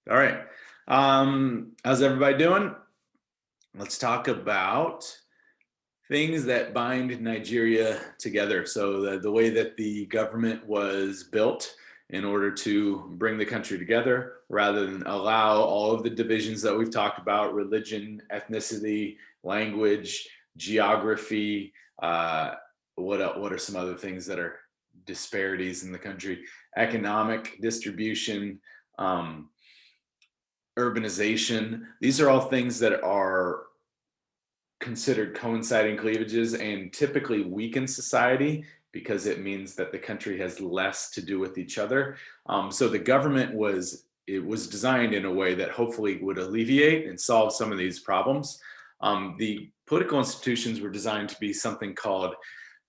All right. How's everybody doing? Let's talk about things that bind Nigeria together. So the way that the government was built in order to bring the country together rather than allow all of the divisions that we've talked about: religion, ethnicity, language, geography. What are some other things that are disparities in the country? Economic distribution, um, urbanization. These are all things that are considered coinciding cleavages and typically weaken society because it means that the country has less to do with each other. So the government was designed in a way that hopefully would alleviate and solve some of these problems. The political institutions were designed to be something called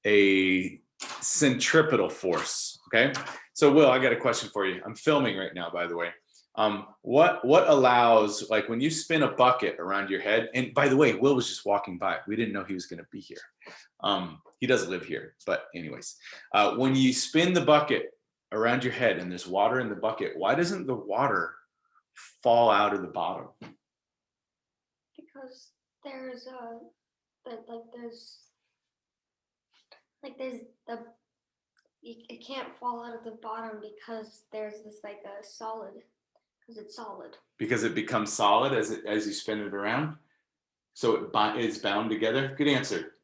a centripetal force. Okay, so Will, I got a question for you. I'm filming right now, by the way. What allows, like when you spin a bucket around your head, and by the way, Will was just walking by. We didn't know he was going to be here. He doesn't live here, but anyways, when you spin the bucket around your head and there's water in the bucket, why doesn't the water fall out of the bottom? Because there's there's the it can't fall out of the bottom because there's this like a solid because it's solid. Because it becomes solid as you spin it around, so it's bound together. Good answer.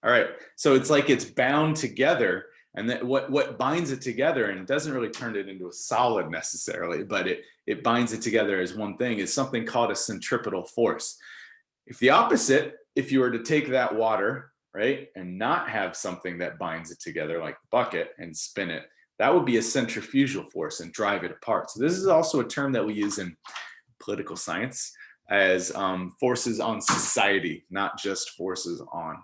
All right, so it's like it's bound together, and that what binds it together, and it doesn't really turn it into a solid necessarily, but it binds it together as one thing, is something called a centripetal force. If you were to take that water, right, and not have something that binds it together like the bucket and spin it, that would be a centrifugal force and drive it apart. So this is also a term that we use in political science as forces on society, not just forces on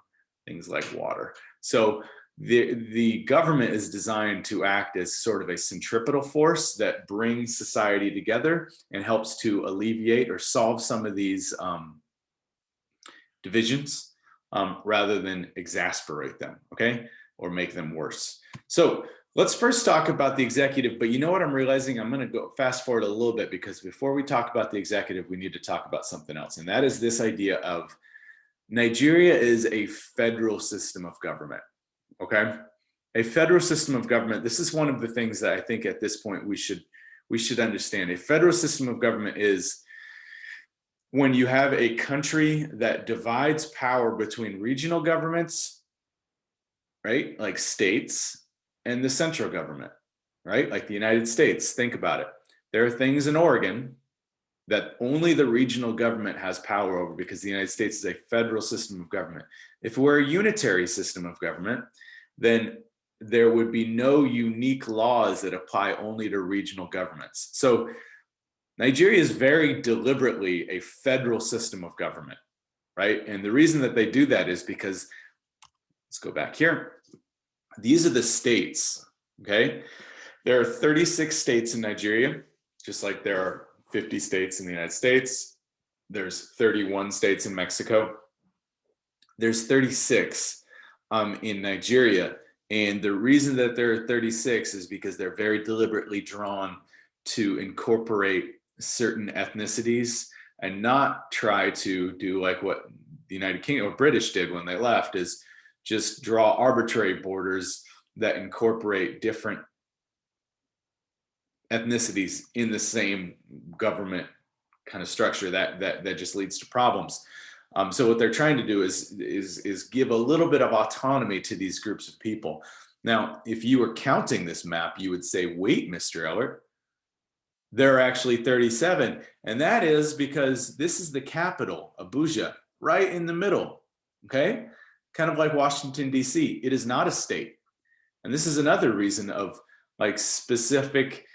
things like water. So the government is designed to act as sort of a centripetal force that brings society together and helps to alleviate or solve some of these divisions rather than exasperate them, okay, or make them worse. So let's first talk about the executive, but you know what I'm realizing? I'm going to go fast forward a little bit because before we talk about the executive, we need to talk about something else, and that is this idea of Nigeria is a federal system of government, okay? A federal system of government. This is one of the things that I think at this point we should understand. A federal system of government is when you have a country that divides power between regional governments, right, like states, and the central government, right, like the United States. Think about it. There are things in Oregon that only the regional government has power over because the United States is a federal system of government. If we're a unitary system of government, then there would be no unique laws that apply only to regional governments. So Nigeria is very deliberately a federal system of government, right? And the reason that they do that is because, let's go back here. These are the states, okay? There are 36 states in Nigeria, just like there are 50 states in the United States. There's 31 states in Mexico. There's 36 in Nigeria. And the reason that there are 36 is because they're very deliberately drawn to incorporate certain ethnicities and not try to do like what the United Kingdom or British did when they left, is just draw arbitrary borders that incorporate different ethnicities in the same government kind of structure that just leads to problems. So what they're trying to do is give a little bit of autonomy to these groups of people. Now, if you were counting this map, you would say, wait, Mr. Eller, there are actually 37. And that is because this is the capital, Abuja, right in the middle, okay? Kind of like Washington, D.C. It is not a state. And this is another reason of like specific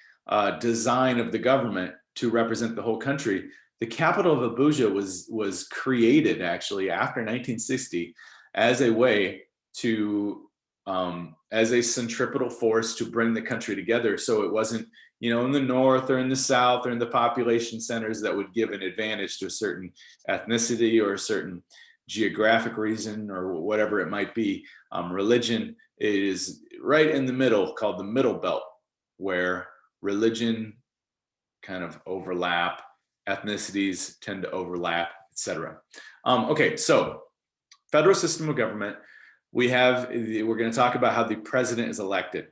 design of the government to represent the whole country. The capital of Abuja was created actually after 1960 as a way to, as a centripetal force to bring the country together. So it wasn't, in the north or in the south or in the population centers that would give an advantage to a certain ethnicity or a certain geographic reason or whatever it might be. Religion is right in the middle, called the Middle Belt, where religion kind of overlap. Ethnicities tend to overlap, etc. Okay, so federal system of government. We're going to talk about how the president is elected.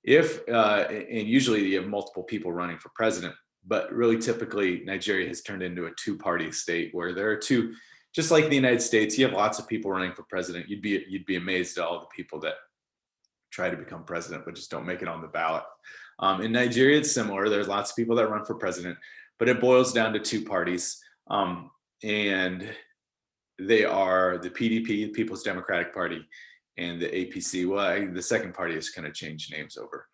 And usually you have multiple people running for president, but really typically Nigeria has turned into a two-party state where there are two, just like the United States, you have lots of people running for president. You'd be amazed at all the people that try to become president but just don't make it on the ballot. In Nigeria, it's similar. There's lots of people that run for president, but it boils down to two parties. And they are the PDP, People's Democratic Party, and the APC. Well, the second party has kind of changed names over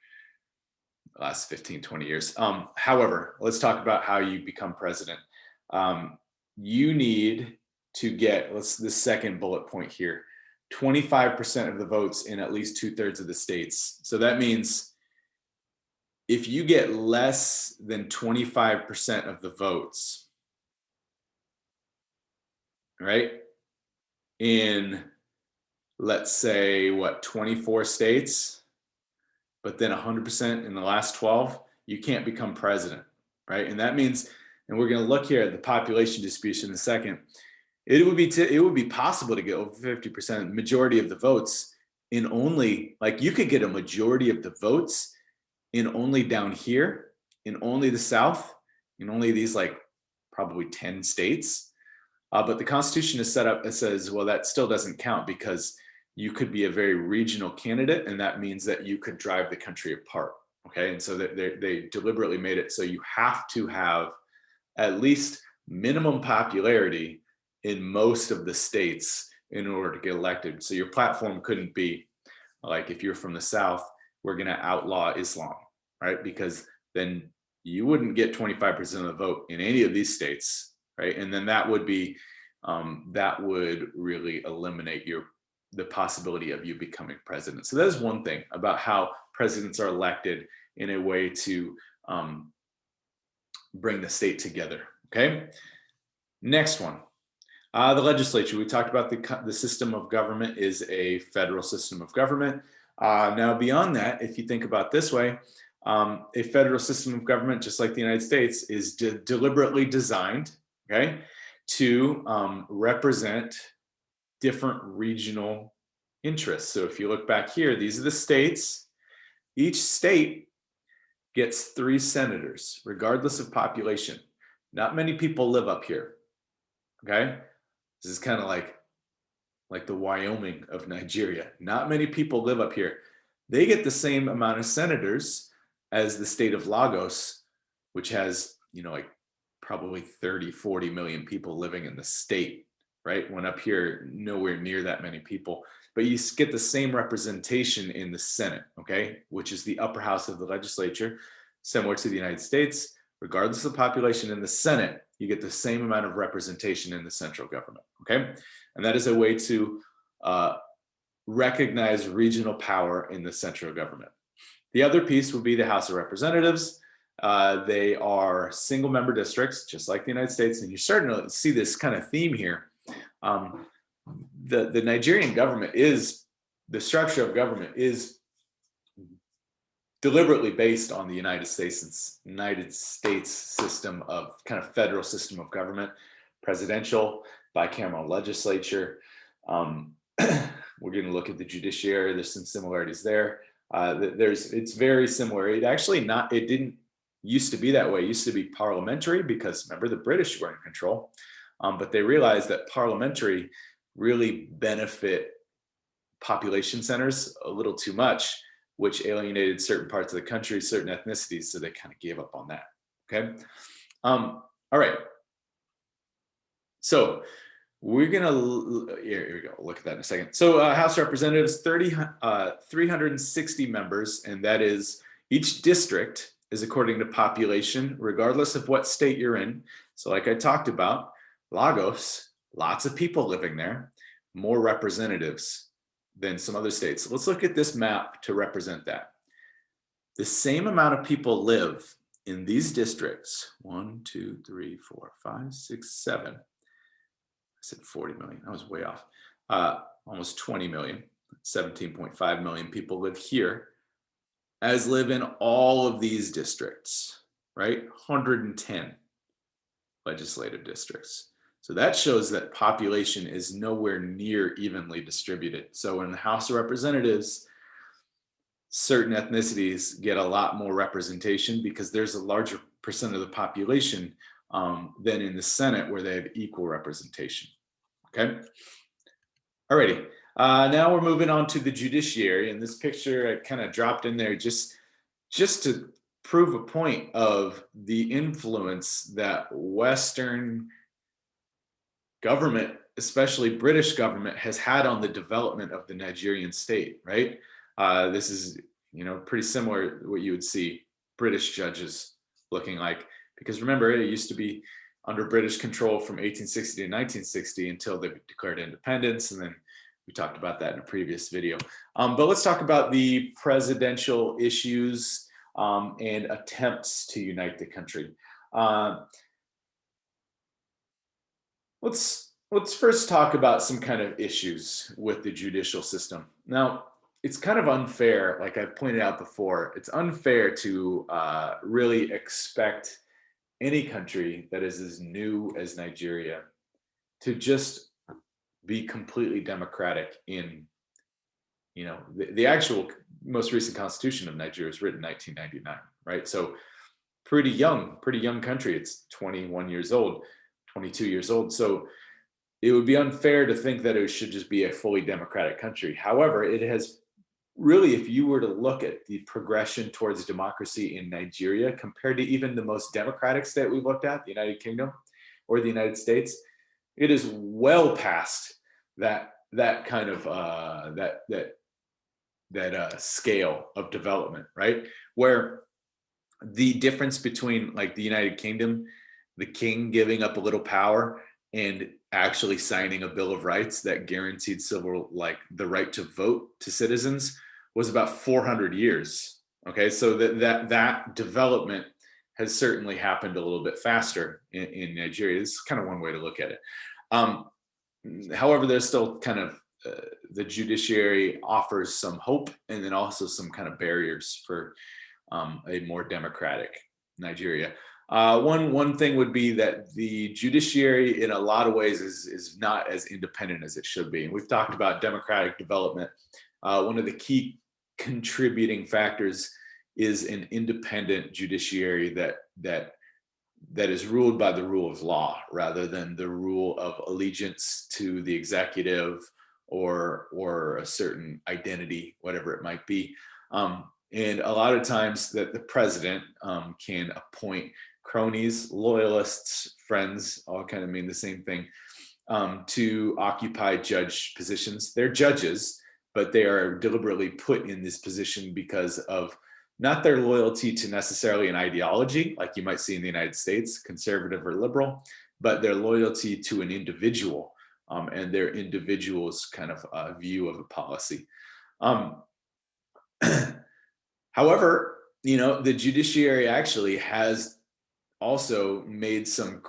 the last 15, 20 years. However, let's talk about how you become president. You need to get, the second bullet point here, 25% of the votes in at least 2/3 of the states. So that means if you get less than 25% of the votes, right, in, let's say, 24 states, but then 100% in the last 12, you can't become president, right? And that means, and we're going to look here at the population distribution in a second, it would be possible to get over 50%, majority of the votes in only, like, you could get a majority of the votes in only down here, in only the South, in only these like probably 10 states. But the Constitution is set up, it says, well, that still doesn't count because you could be a very regional candidate, and that means that you could drive the country apart. Okay, and so they deliberately made it so you have to have at least minimum popularity in most of the states in order to get elected. So your platform couldn't be like, if you're from the South, we're going to outlaw Islam, right? Because then you wouldn't get 25% of the vote in any of these states, right? And then that would be, that would really eliminate the possibility of you becoming president. So that is one thing about how presidents are elected in a way to bring the state together, okay? Next one. The legislature, we talked about the system of government is a federal system of government. Now, beyond that, if you think about this way, a federal system of government, just like the United States, is deliberately designed, okay, to represent different regional interests. So if you look back here, these are the states. Each state gets 3 senators, regardless of population. Not many people live up here, okay? This is kind of like the Wyoming of Nigeria. Not many people live up here. They get the same amount of senators as the state of Lagos, which has, like probably 30, 40 million people living in the state, right? When up here, nowhere near that many people. But you get the same representation in the Senate, okay? Which is the upper house of the legislature, similar to the United States. Regardless of population in the Senate, you get the same amount of representation in the central government, okay? And that is a way to recognize regional power in the central government. The other piece would be the House of Representatives. They are single member districts, just like the United States. And you're starting to see this kind of theme here. The Nigerian government the structure of government is deliberately based on the United States system of kind of federal system of government, presidential, bicameral legislature. We're going to look at the judiciary. There's some similarities there. It's very similar. It didn't used to be that way. It used to be parliamentary because remember the British were in control, but they realized that parliamentary really benefit population centers a little too much, which alienated certain parts of the country, certain ethnicities, so they kind of gave up on that, okay? All right. So we're gonna, here we go, look at that in a second. So House of Representatives, 360 members, and that is, each district is according to population, regardless of what state you're in. So like I talked about, Lagos, lots of people living there, more representatives than some other states. So let's look at this map to represent that. The same amount of people live in these districts. 1, 2, 3, 4, 5, 6, 7. I said 40 million, I was way off. Almost 20 million, 17.5 million people live here, as live in all of these districts, right? 110 legislative districts. So that shows that population is nowhere near evenly distributed. So in the House of Representatives, certain ethnicities get a lot more representation because there's a larger percent of the population than in the Senate where they have equal representation. Okay. Alrighty. Now we're moving on to the judiciary, and this picture I kind of dropped in there just to prove a point of the influence that Western government, especially British government, has had on the development of the Nigerian state, right? This is, pretty similar to what you would see British judges looking like, because remember, it used to be under British control from 1860 to 1960 until they declared independence. And then we talked about that in a previous video. But let's talk about the presidential issues and attempts to unite the country. Let's first talk about some kind of issues with the judicial system. Now, it's kind of unfair, like I've pointed out before, it's unfair to really expect any country that is as new as Nigeria to just be completely democratic in, the actual most recent constitution of Nigeria was written in 1999, right? So pretty young country. It's 21 years old, 22 years old. So it would be unfair to think that it should just be a fully democratic country. However, it has really, if you were to look at the progression towards democracy in Nigeria compared to even the most democratic state we've looked at, the United Kingdom or the United States, it is well past that kind of scale of development, right? Where the difference between like the United Kingdom, the king giving up a little power and actually signing a Bill of Rights that guaranteed the right to vote to citizens was about 400 years. Okay, so that development has certainly happened a little bit faster in Nigeria. This is kind of one way to look at it. However, there's still kind of the judiciary offers some hope and then also some kind of barriers for a more democratic Nigeria. One thing would be that the judiciary in a lot of ways is not as independent as it should be. And we've talked about democratic development. One of the key contributing factors is an independent judiciary that is ruled by the rule of law rather than the rule of allegiance to the executive or a certain identity, whatever it might be. And a lot of times that the president can appoint cronies, loyalists, friends, all kind of mean the same thing, to occupy judge positions. They're judges, but they are deliberately put in this position because of not their loyalty to necessarily an ideology, like you might see in the United States, conservative or liberal, but their loyalty to an individual and their individual's kind of view of a policy. However, the judiciary actually has also made some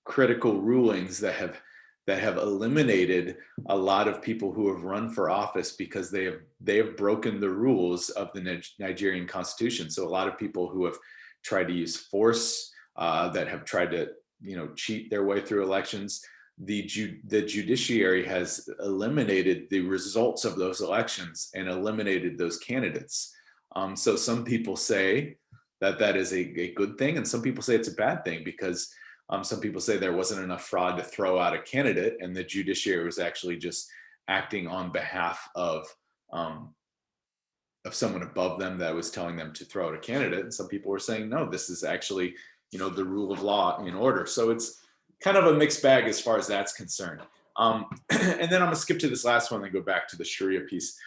critical rulings that have eliminated a lot of people who have run for office because they have broken the rules of the Nigerian constitution. So a lot of people who have tried to use force, that have tried to cheat their way through elections, the judiciary has eliminated the results of those elections and eliminated those candidates. So some people say that is a good thing, and some people say it's a bad thing because some people say there wasn't enough fraud to throw out a candidate, and the judiciary was actually just acting on behalf of someone above them that was telling them to throw out a candidate. And some people were saying, no, this is actually, the rule of law in order. So it's kind of a mixed bag as far as that's concerned. And then I'm gonna skip to this last one and go back to the Sharia piece.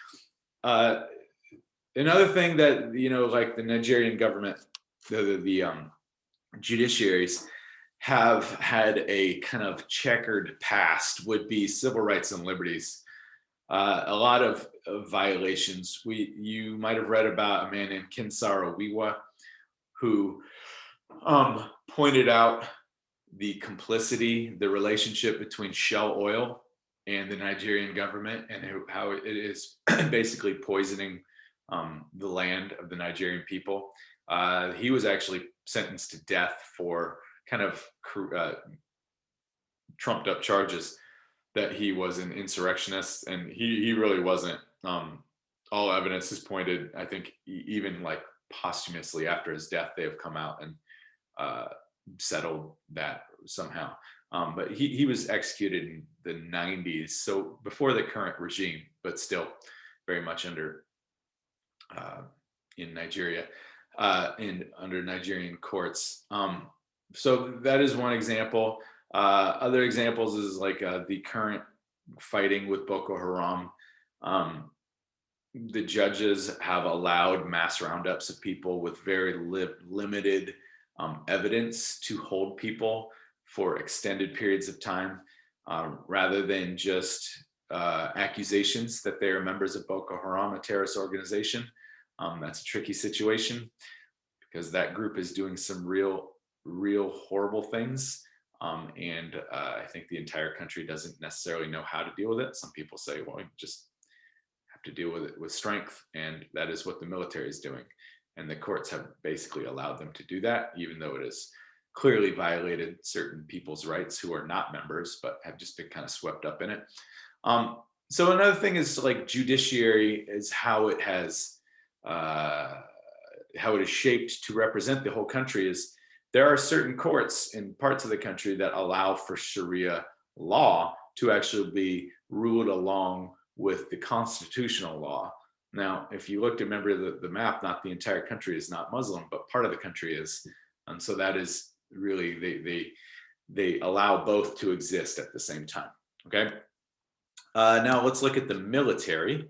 Another thing that, like the Nigerian government, the judiciaries have had a kind of checkered past would be civil rights and liberties. A lot of violations. You might have read about a man named Kinsara Wiwa, who pointed out the complicity, the relationship between Shell Oil and the Nigerian government, and how it is basically poisoning the land of the Nigerian people. He was actually sentenced to death for kind of trumped up charges that he was an insurrectionist, and he really wasn't. All evidence has pointed, I think, even like posthumously after his death, they have come out and settled that somehow. But he was executed in the 90s, so before the current regime, but still very much under in Nigeria and under Nigerian courts. So that is one example. Other examples is like the current fighting with Boko Haram. The judges have allowed mass roundups of people with very limited evidence to hold people for extended periods of time, rather than just accusations that they are members of Boko Haram, a terrorist organization. That's a tricky situation because that group is doing some real horrible things. And I think the entire country doesn't necessarily know how to deal with it. Some people say, well, you just have to deal with it with strength. And that is what the military is doing. And the courts have basically allowed them to do that, even though it has clearly violated certain people's rights who are not members, but have just been kind of swept up in it. So another thing is like judiciary is how it is shaped to represent the whole country. Is there are certain courts in parts of the country that allow for Sharia law to actually be ruled along with the constitutional law. Now, if you look to remember the map, not the entire country is not Muslim, but part of the country is. And so that is really, they allow both to exist at the same time, okay? Now let's look at the military.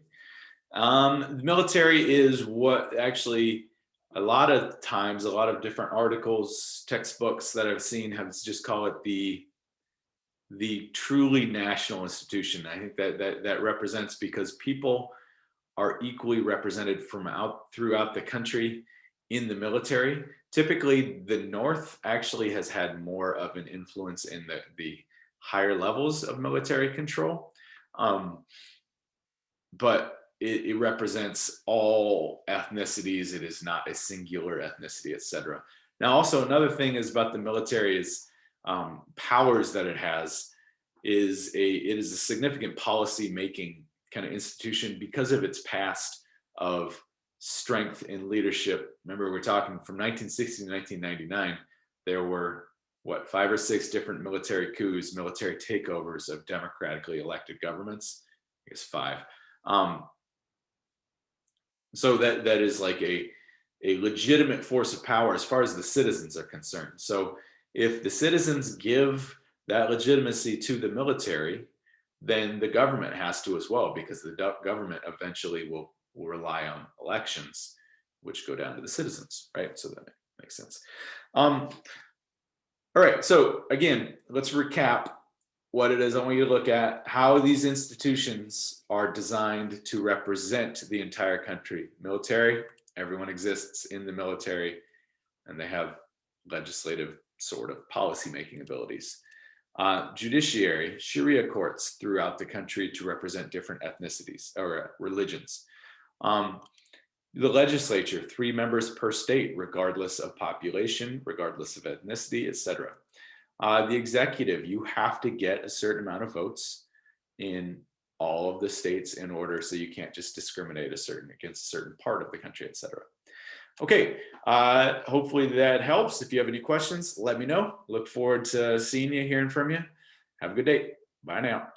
The military is what actually, a lot of times, a lot of different articles, textbooks that I've seen have just call it the truly national institution. I think that represents because people are equally represented throughout the country in the military. Typically, the North actually has had more of an influence in the higher levels of military control, but it represents all ethnicities. It is not a singular ethnicity, etc. Now, also another thing is about the military is powers that it has. It is a significant policy making kind of institution because of its past of strength in leadership. Remember, we're talking from 1960 to 1999, there were 5 or 6 different military coups, military takeovers of democratically elected governments. I guess 5. So that is like a legitimate force of power as far as the citizens are concerned. So if the citizens give that legitimacy to the military, then the government has to as well, because the government eventually will rely on elections, which go down to the citizens, right? So that makes sense. All right, so again, let's recap what it is I want you to look at, how these institutions are designed to represent the entire country. Military, everyone exists in the military, and they have legislative sort of policy-making abilities. Judiciary, Sharia courts throughout the country to represent different ethnicities or religions. The legislature, 3 members per state, regardless of population, regardless of ethnicity, etc. The executive, you have to get a certain amount of votes in all of the states in order, so you can't just discriminate against a certain part of the country, etc. Okay, hopefully that helps. If you have any questions, let me know. Look forward to seeing you, hearing from you. Have a good day. Bye now.